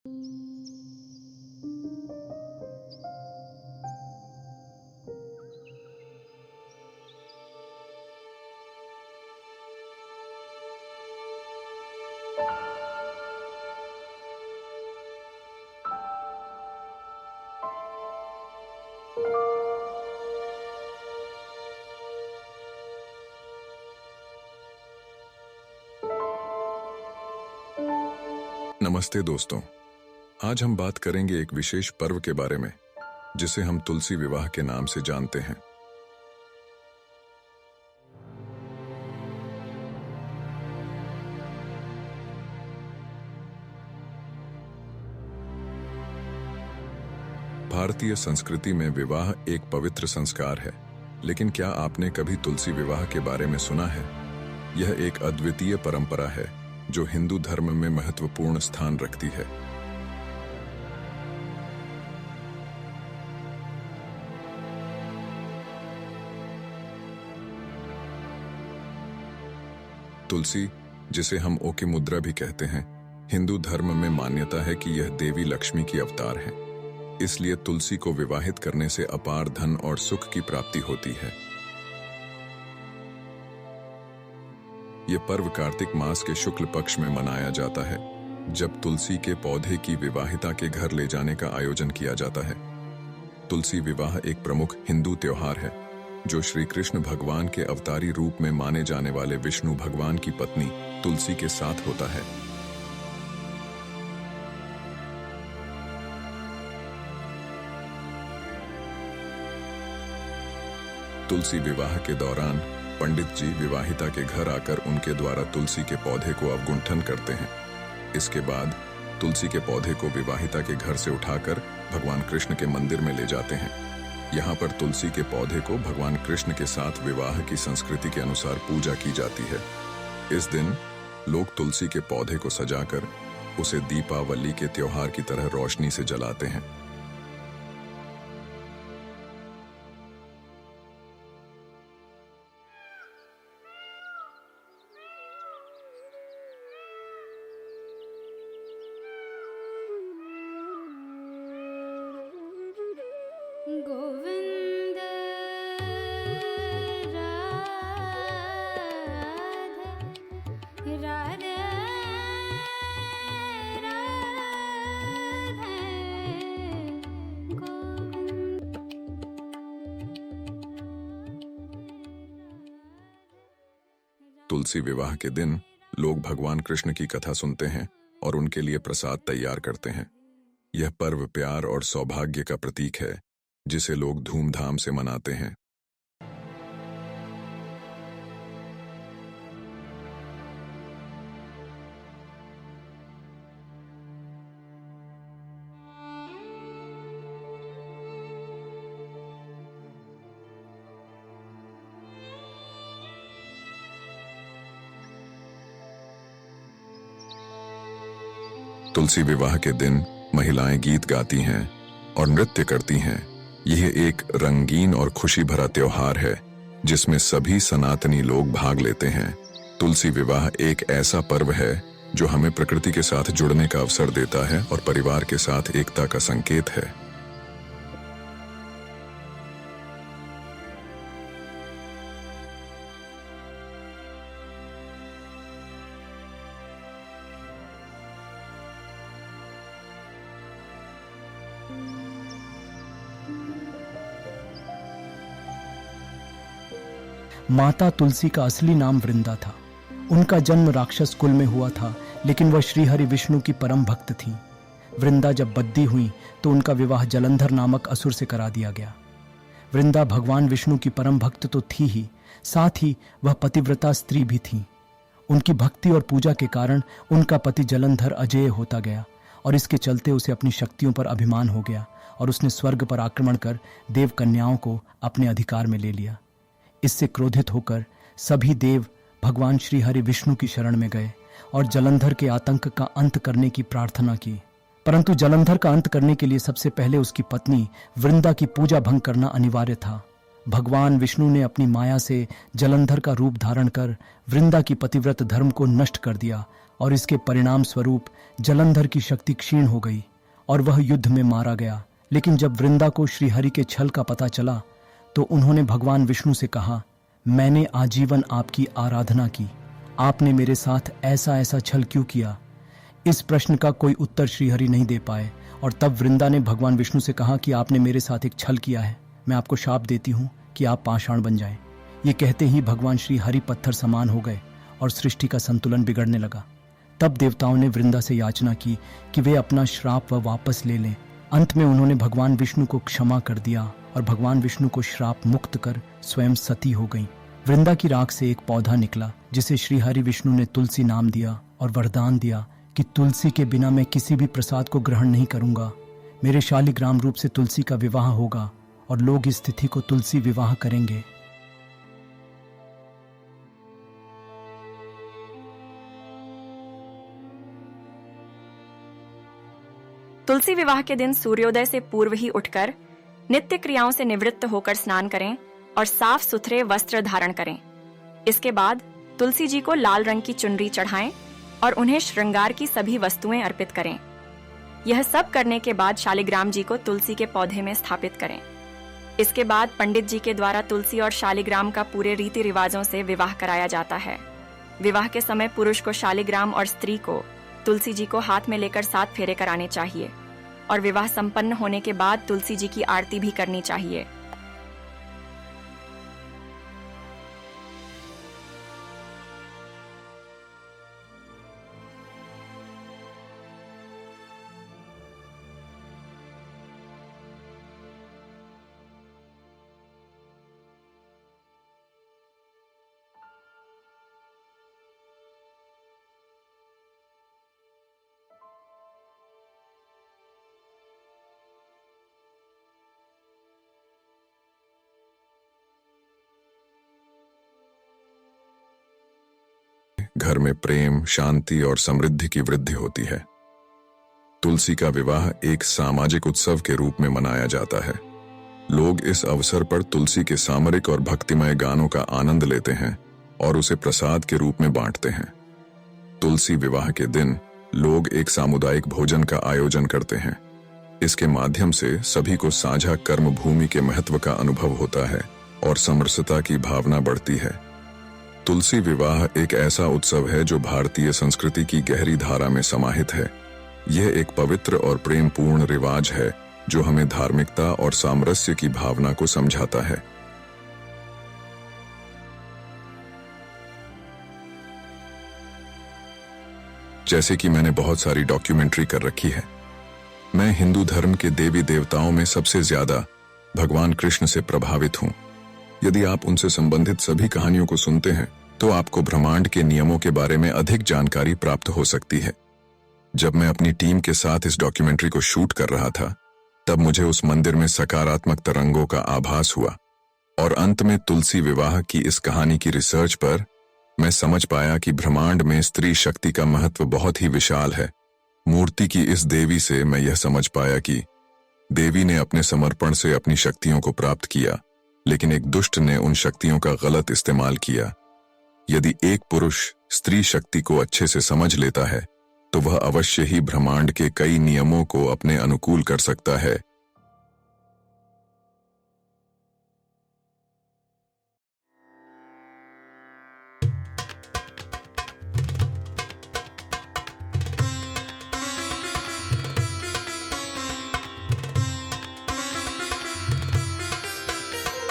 नमस्ते दोस्तों, आज हम बात करेंगे एक विशेष पर्व के बारे में जिसे हम तुलसी विवाह के नाम से जानते हैं। भारतीय संस्कृति में विवाह एक पवित्र संस्कार है, लेकिन क्या आपने कभी तुलसी विवाह के बारे में सुना है? यह एक अद्वितीय परंपरा है जो हिंदू धर्म में महत्वपूर्ण स्थान रखती है। तुलसी, जिसे हम ओ की मुद्रा भी कहते हैं, हिंदू धर्म में मान्यता है कि यह देवी लक्ष्मी की अवतार है। इसलिए तुलसी को विवाहित करने से अपार धन और सुख की प्राप्ति होती है। यह पर्व कार्तिक मास के शुक्ल पक्ष में मनाया जाता है, जब तुलसी के पौधे की विवाहिता के घर ले जाने का आयोजन किया जाता है। तुलसी विवाह एक प्रमुख हिंदू त्योहार है जो श्री कृष्ण भगवान के अवतारी रूप में माने जाने वाले विष्णु भगवान की पत्नी तुलसी के साथ होता है। तुलसी विवाह के दौरान पंडित जी विवाहिता के घर आकर उनके द्वारा तुलसी के पौधे को अवगुंठन करते हैं। इसके बाद तुलसी के पौधे को विवाहिता के घर से उठाकर भगवान कृष्ण के मंदिर में ले जाते हैं। यहाँ पर तुलसी के पौधे को भगवान कृष्ण के साथ विवाह की संस्कृति के अनुसार पूजा की जाती है। इस दिन लोग तुलसी के पौधे को सजाकर उसे दीपावली के त्योहार की तरह रोशनी से जलाते हैं। गोविंद राधे राधे राधे गोविंद। तुलसी विवाह के दिन लोग भगवान कृष्ण की कथा सुनते हैं और उनके लिए प्रसाद तैयार करते हैं। यह पर्व प्यार और सौभाग्य का प्रतीक है जिसे लोग धूमधाम से मनाते हैं। तुलसी विवाह के दिन महिलाएं गीत गाती हैं और नृत्य करती हैं। यह एक रंगीन और खुशी भरा त्योहार है जिसमें सभी सनातनी लोग भाग लेते हैं। तुलसी विवाह एक ऐसा पर्व है जो हमें प्रकृति के साथ जुड़ने का अवसर देता है और परिवार के साथ एकता का संकेत है। माता तुलसी का असली नाम वृंदा था। उनका जन्म राक्षस कुल में हुआ था, लेकिन वह श्रीहरि विष्णु की परम भक्त थीं। वृंदा जब बद्दी हुई तो उनका विवाह जलंधर नामक असुर से करा दिया गया। वृंदा भगवान विष्णु की परम भक्त तो थी ही, साथ ही वह पतिव्रता स्त्री भी थीं। उनकी भक्ति और पूजा के कारण उनका पति जलंधर अजेय होता गया और इसके चलते उसे अपनी शक्तियों पर अभिमान हो गया और उसने स्वर्ग पर आक्रमण कर देव कन्याओं को अपने अधिकार में ले लिया। इससे क्रोधित होकर सभी देव भगवान श्री हरि विष्णु की शरण में गए और जलंधर के आतंक का अंत करने की प्रार्थना की। परंतु जलंधर का अंत करने के लिए सबसे पहले उसकी पत्नी वृंदा की पूजा भंग करना अनिवार्य था। भगवान विष्णु ने अपनी माया से जलंधर का रूप धारण कर वृंदा की पतिव्रत धर्म को नष्ट कर दिया और इसके परिणाम स्वरूप जलंधर की शक्ति क्षीण हो गई और वह युद्ध में मारा गया। लेकिन जब वृंदा को श्रीहरि के छल का पता चला तो उन्होंने भगवान विष्णु से कहा, मैंने आजीवन आपकी आराधना की, आपने मेरे साथ ऐसा ऐसा छल क्यों किया? इस प्रश्न का कोई उत्तर श्रीहरि नहीं दे पाए और तब वृंदा ने भगवान विष्णु से कहा कि आपने मेरे साथ एक छल किया है, मैं आपको शाप देती हूँ कि आप पाषाण बन जाएं। ये कहते ही भगवान श्री हरि पत्थर समान हो गए और सृष्टि का संतुलन बिगड़ने लगा। तब देवताओं ने वृंदा से याचना की कि वे अपना श्राप वापस ले लें। अंत में उन्होंने भगवान विष्णु को क्षमा कर दिया और भगवान विष्णु को श्राप मुक्त कर स्वयं सती हो गईं। वृंदा की राख से एक पौधा निकला जिसे श्री हरि विष्णु ने तुलसी नाम दिया और वरदान दिया कि तुलसी के बिना मैं किसी भी प्रसाद को ग्रहण नहीं करूंगा। मेरे शालिग्राम रूप से तुलसी का विवाह होगा और लोग इस तिथि को तुलसी विवाह करेंगे। तुलसी विवाह के दिन सूर्योदय से पूर्व ही उठकर नित्य क्रियाओं से निवृत्त होकर स्नान करें और साफ सुथरे वस्त्र धारण करें। इसके बाद तुलसी जी को लाल रंग की चुनरी चढ़ाएं और उन्हें श्रृंगार की सभी वस्तुएं अर्पित करें। यह सब करने के बाद शालिग्राम जी को तुलसी के पौधे में स्थापित करें। इसके बाद पंडित जी के द्वारा तुलसी और शालिग्राम का पूरे रीति रिवाजों से विवाह कराया जाता है। विवाह के समय पुरुष को शालिग्राम और स्त्री को तुलसी जी को हाथ में लेकर 7 फेरे कराने चाहिए और विवाह संपन्न होने के बाद तुलसी जी की आरती भी करनी चाहिए। घर में प्रेम, शांति और समृद्धि की वृद्धि होती है। तुलसी का विवाह एक सामाजिक उत्सव के रूप में मनाया जाता है। लोग इस अवसर पर तुलसी के सामरिक और भक्तिमय गानों का आनंद लेते हैं और उसे प्रसाद के रूप में बांटते हैं। तुलसी विवाह के दिन लोग एक सामुदायिक भोजन का आयोजन करते हैं। इसके माध्यम से सभी को साझा कर्म भूमि के महत्व का अनुभव होता है और समरसता की भावना बढ़ती है। तुलसी विवाह एक ऐसा उत्सव है जो भारतीय संस्कृति की गहरी धारा में समाहित है। यह एक पवित्र और प्रेमपूर्ण रिवाज है जो हमें धार्मिकता और सामरस्य की भावना को समझाता है। जैसे कि मैंने बहुत सारी डॉक्यूमेंट्री कर रखी है, मैं हिंदू धर्म के देवी देवताओं में सबसे ज्यादा भगवान कृष्ण से प्रभावित हूं। यदि आप उनसे संबंधित सभी कहानियों को सुनते हैं तो आपको ब्रह्मांड के नियमों के बारे में अधिक जानकारी प्राप्त हो सकती है। जब मैं अपनी टीम के साथ इस डॉक्यूमेंट्री को शूट कर रहा था, तब मुझे उस मंदिर में सकारात्मक तरंगों का आभास हुआ और अंत में तुलसी विवाह की इस कहानी की रिसर्च पर मैं समझ पाया कि ब्रह्मांड में स्त्री शक्ति का महत्व बहुत ही विशाल है। मूर्ति की इस देवी से मैं यह समझ पाया कि देवी ने अपने समर्पण से अपनी शक्तियों को प्राप्त किया, लेकिन एक दुष्ट ने उन शक्तियों का गलत इस्तेमाल किया। यदि एक पुरुष स्त्री शक्ति को अच्छे से समझ लेता है तो वह अवश्य ही ब्रह्मांड के कई नियमों को अपने अनुकूल कर सकता है